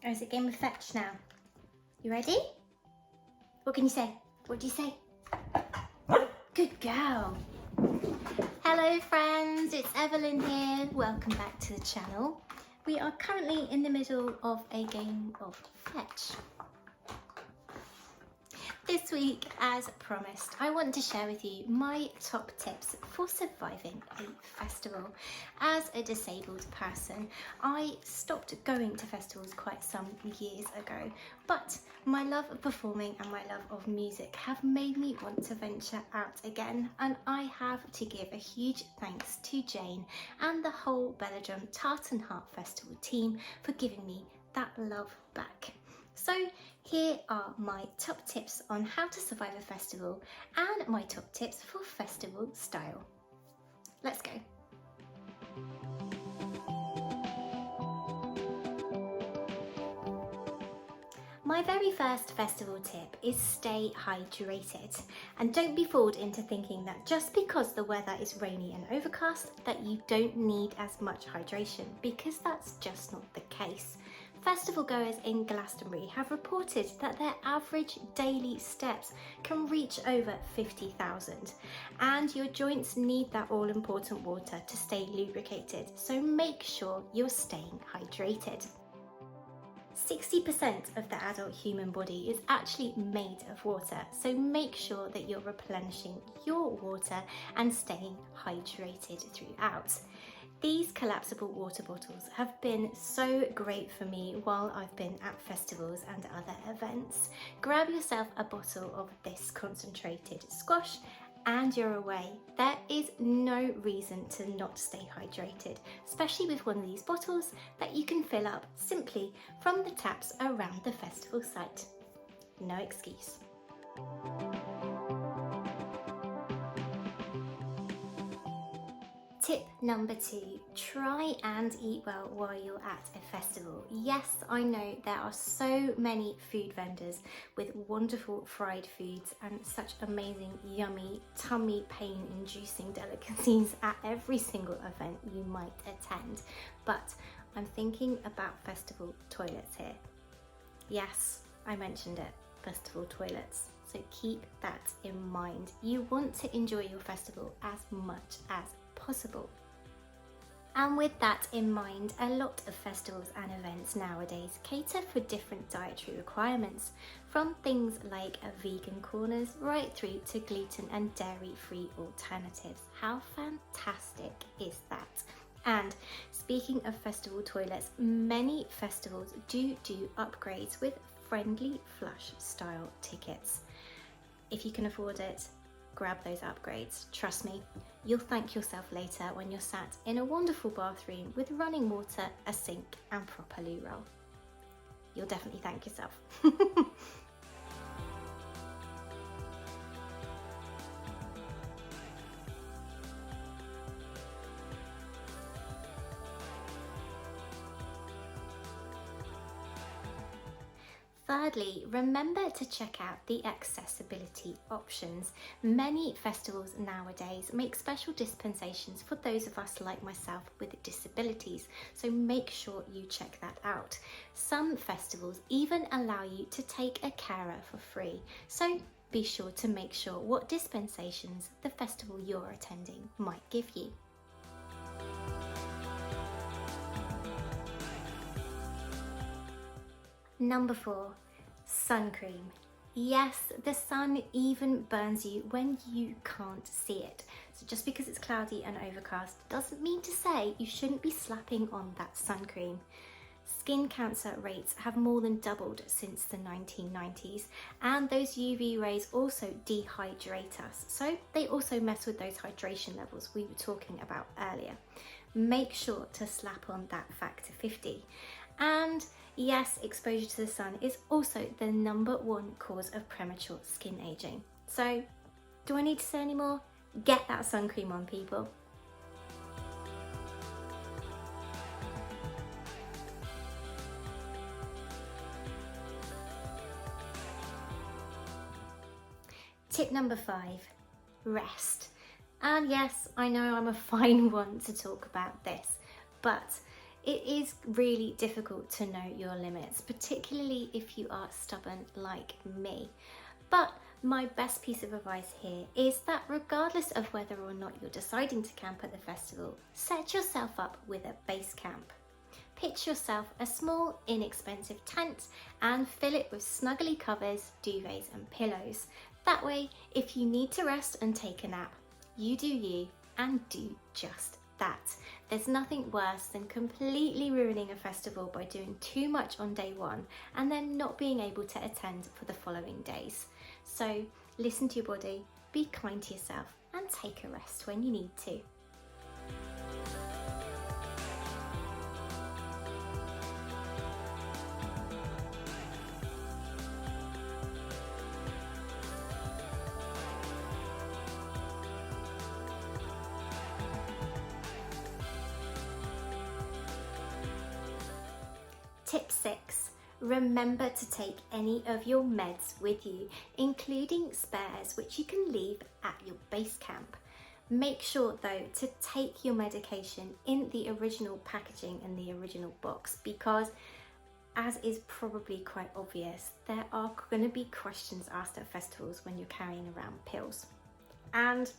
Or is it game of fetch now? You ready? What can you say? What do you say? Good girl. Hello friends, it's Evelyn here. Welcome back to the channel. We are currently in the middle of a game of fetch. This week, as promised, I want to share with you my top tips for surviving a festival. As a disabled person, I stopped going to festivals quite some years ago, but my love of performing and my love of music have made me want to venture out again, and I have to give a huge thanks to Jane and the whole Belladrum Tartan Heart Festival team for giving me that love back. So here are my top tips on how to survive a festival and my top tips for festival style. Let's go. My very first festival tip is stay hydrated, and don't be fooled into thinking that just because the weather is rainy and overcast that you don't need as much hydration, because that's just not the case. Festival goers in Glastonbury have reported that their average daily steps can reach over 50,000, and your joints need that all-important water to stay lubricated, so make sure you're staying hydrated. 60% of the adult human body is actually made of water, so make sure that you're replenishing your water and staying hydrated throughout. These collapsible water bottles have been so great for me while I've been at festivals and other events. Grab yourself a bottle of this concentrated squash and you're away. There is no reason to not stay hydrated, especially with one of these bottles that you can fill up simply from the taps around the festival site. No excuse. Tip number 2, try and eat well while you're at a festival. Yes, I know there are so many food vendors with wonderful fried foods and such amazing, yummy, tummy pain inducing delicacies at every single event you might attend, but I'm thinking about festival toilets here. Yes, I mentioned it, festival toilets. So keep that in mind. You want to enjoy your festival as much as possible. And with that in mind, a lot of festivals and events nowadays cater for different dietary requirements, from things like vegan corners right through to gluten and dairy-free alternatives. How fantastic is that? And speaking of festival toilets, many festivals do upgrades with friendly flush style tickets. If you can afford it, grab those upgrades. Trust me, you'll thank yourself later when you're sat in a wonderful bathroom with running water, a sink and proper loo roll. You'll definitely thank yourself. Thirdly, remember to check out the accessibility options. Many festivals nowadays make special dispensations for those of us like myself with disabilities, so make sure you check that out. Some festivals even allow you to take a carer for free, so be sure to make sure what dispensations the festival you're attending might give you. Number 4, sun cream. Yes, the sun even burns you when you can't see it. So just because it's cloudy and overcast doesn't mean to say you shouldn't be slapping on that sun cream. Skin cancer rates have more than doubled since the 1990s, and those UV rays also dehydrate us. So they also mess with those hydration levels we were talking about earlier. Make sure to slap on that factor 50. And yes, exposure to the sun is also the #1 cause of premature skin aging. So, do I need to say any more? Get that sun cream on, people. Tip number 5, rest. And yes, I know I'm a fine one to talk about this, but It is really difficult to know your limits, particularly if you are stubborn like me. But my best piece of advice here is that regardless of whether or not you're deciding to camp at the festival, set yourself up with a base camp. Pitch yourself a small, inexpensive tent and fill it with snuggly covers, duvets and pillows. That way, if you need to rest and take a nap, you do you and do just that. There's nothing worse than completely ruining a festival by doing too much on day one and then not being able to attend for the following days. So listen to your body, be kind to yourself and take a rest when you need to. Tip 6. Remember to take any of your meds with you, including spares which you can leave at your base camp. Make sure though to take your medication in the original packaging and the original box, because as is probably quite obvious, there are going to be questions asked at festivals when you're carrying around pills, and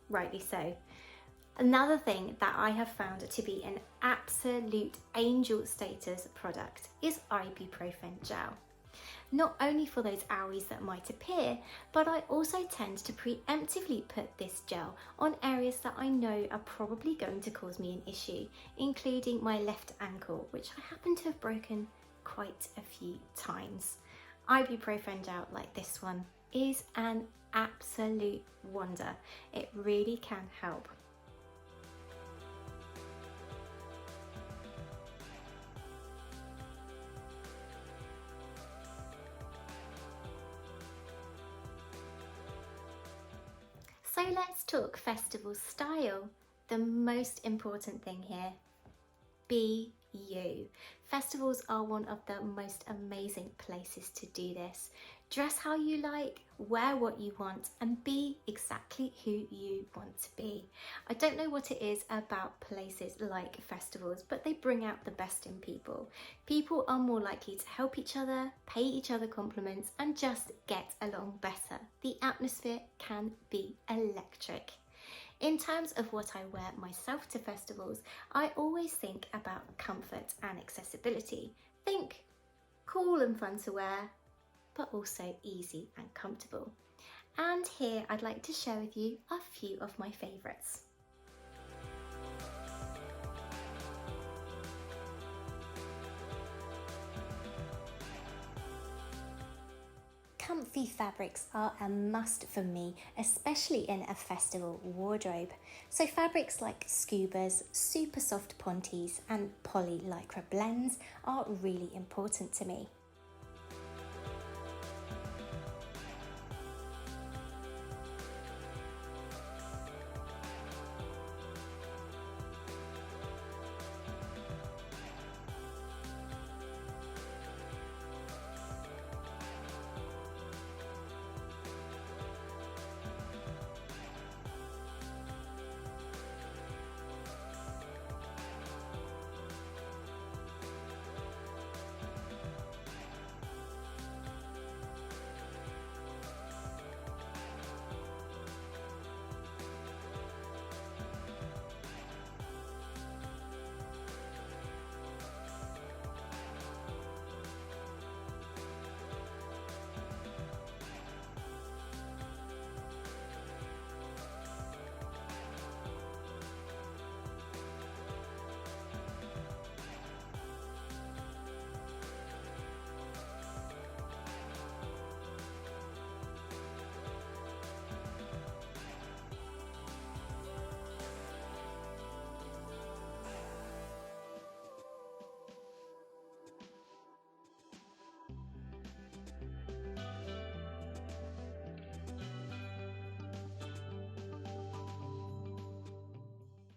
rightly so. Another thing that I have found to be an absolute angel status product is ibuprofen gel. Not only for those owies that might appear, but I also tend to preemptively put this gel on areas that I know are probably going to cause me an issue, including my left ankle, which I happen to have broken quite a few times. Ibuprofen gel like this one is an absolute wonder. It really can help. So let's talk festival style. The most important thing here, be you. Festivals are one of the most amazing places to do this. Dress how you like, wear what you want, and be exactly who you want to be. I don't know what it is about places like festivals, but they bring out the best in people. People are more likely to help each other, pay each other compliments, and just get along better. The atmosphere can be electric. In terms of what I wear myself to festivals, I always think about comfort and accessibility. Think cool and fun to wear, but also easy and comfortable. And here I'd like to share with you a few of my favourites. Comfy fabrics are a must for me, especially in a festival wardrobe. So fabrics like Scuba's super soft pontes and poly lycra blends are really important to me.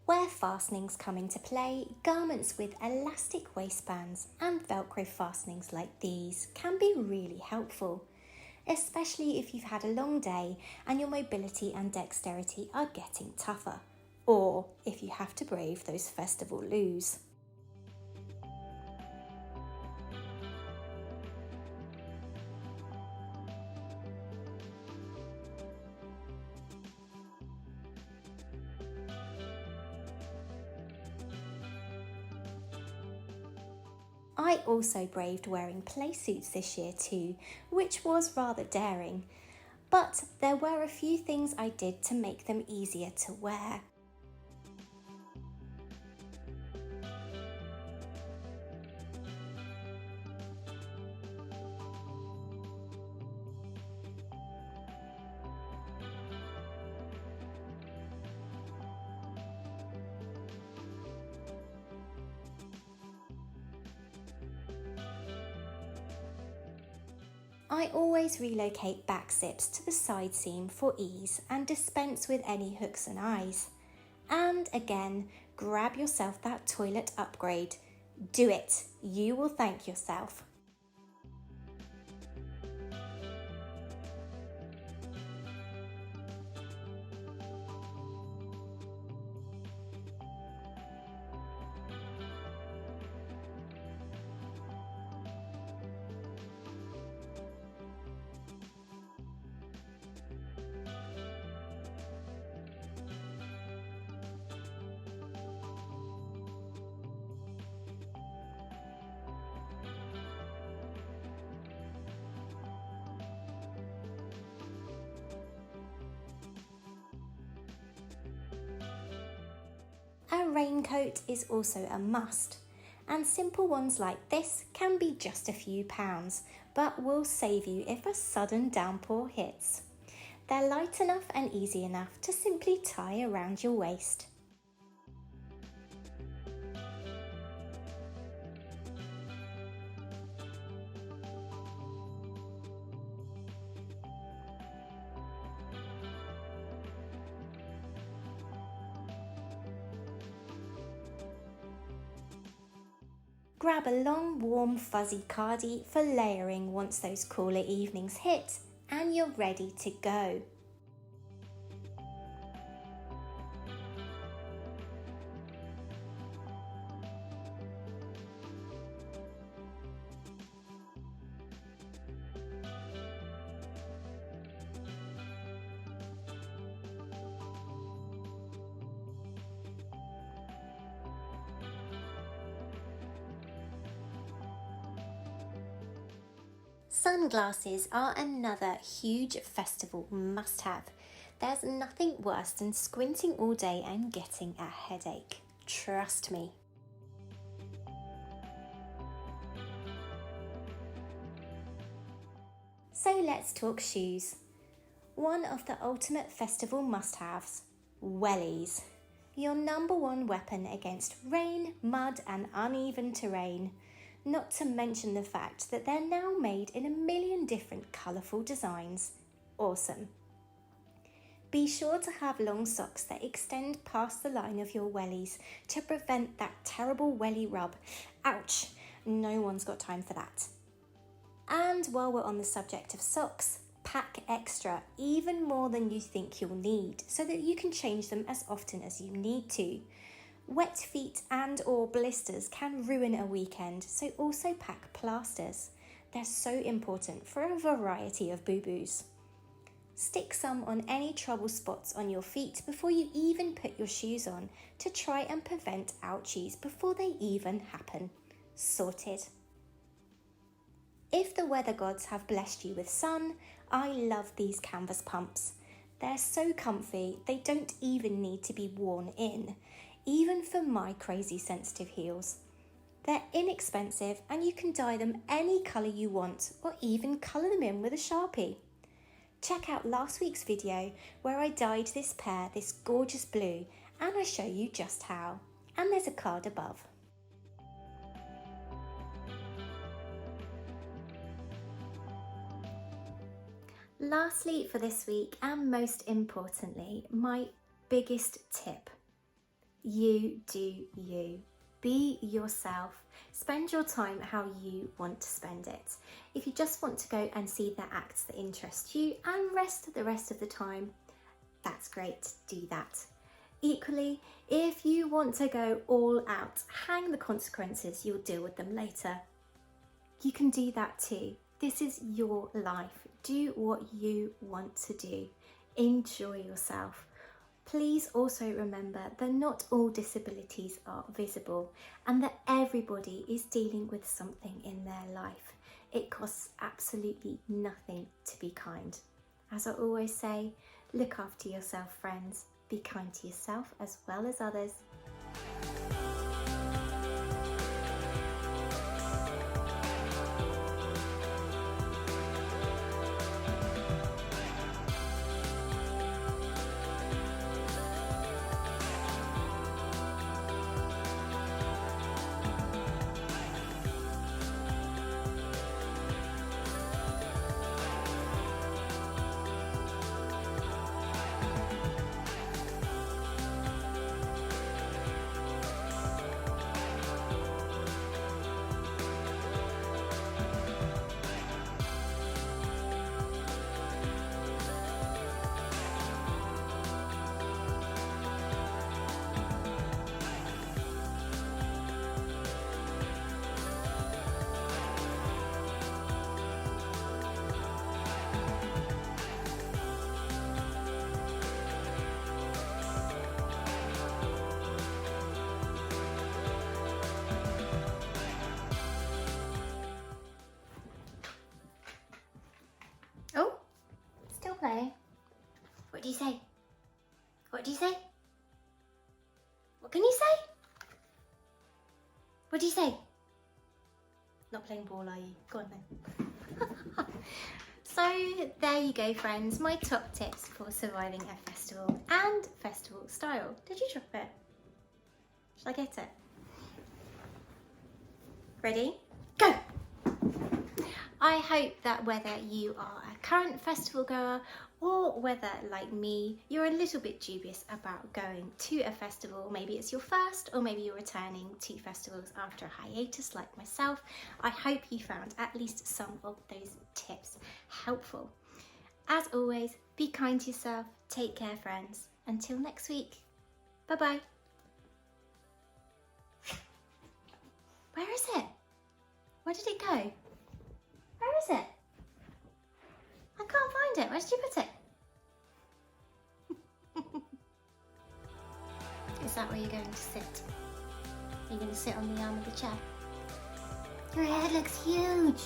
Where fastenings come into play, garments with elastic waistbands and Velcro fastenings like these can be really helpful, especially if you've had a long day and your mobility and dexterity are getting tougher, or if you have to brave those festival loos. I also braved wearing play suits this year too, which was rather daring. But there were a few things I did to make them easier to wear. I always relocate back zips to the side seam for ease and dispense with any hooks and eyes. And again, grab yourself that toilet upgrade. Do it, you will thank yourself. A raincoat is also a must, and simple ones like this can be just a few pounds, but will save you if a sudden downpour hits. They're light enough and easy enough to simply tie around your waist. Grab a long, warm, fuzzy cardie for layering once those cooler evenings hit, and you're ready to go. Sunglasses are another huge festival must-have. There's nothing worse than squinting all day and getting a headache. Trust me. So let's talk shoes. One of the ultimate festival must-haves, wellies. Your number one weapon against rain, mud and uneven terrain. Not to mention the fact that they're now made in a million different colourful designs. Awesome. Be sure to have long socks that extend past the line of your wellies to prevent that terrible welly rub. Ouch, no one's got time for that. And while we're on the subject of socks, pack extra, even more than you think you'll need, so that you can change them as often as you need to. Wet feet and or blisters can ruin a weekend, so also pack plasters. They're so important for a variety of boo-boos. Stick some on any trouble spots on your feet before you even put your shoes on to try and prevent ouchies before they even happen. Sorted. If the weather gods have blessed you with sun, I love these canvas pumps. They're so comfy, they don't even need to be worn in, even for my crazy sensitive heels. They're inexpensive and you can dye them any colour you want or even colour them in with a Sharpie. Check out last week's video where I dyed this pair this gorgeous blue and I show you just how. And there's a card above. Lastly for this week, and most importantly, my biggest tip. You do you. Be yourself. Spend your time how you want to spend it. If you just want to go and see the acts that interest you and rest the rest of the time, that's great, do that. Equally, if you want to go all out, hang the consequences, you'll deal with them later. You can do that too. This is your life. Do what you want to do. Enjoy yourself. Please also remember that not all disabilities are visible and that everybody is dealing with something in their life. It costs absolutely nothing to be kind. As I always say, look after yourself, friends. Be kind to yourself as well as others. Oh, still playing. What do you say? What do you say? What can you say? What do you say? Not playing ball, are you? Go on then. So there you go, friends, my top tips for surviving a festival and festival style. Did you drop it? Shall I get it? Ready? Go! I hope that whether you are a current festival goer or whether, like me, you're a little bit dubious about going to a festival, maybe it's your first or maybe you're returning to festivals after a hiatus like myself, I hope you found at least some of those tips helpful. As always, be kind to yourself, take care, friends. Until next week, bye-bye. Where is it? Where did it go? Where is it? I can't find it. Where did you put it? Is that where you're going to sit? Are you going to sit on the arm of the chair? Your head looks huge.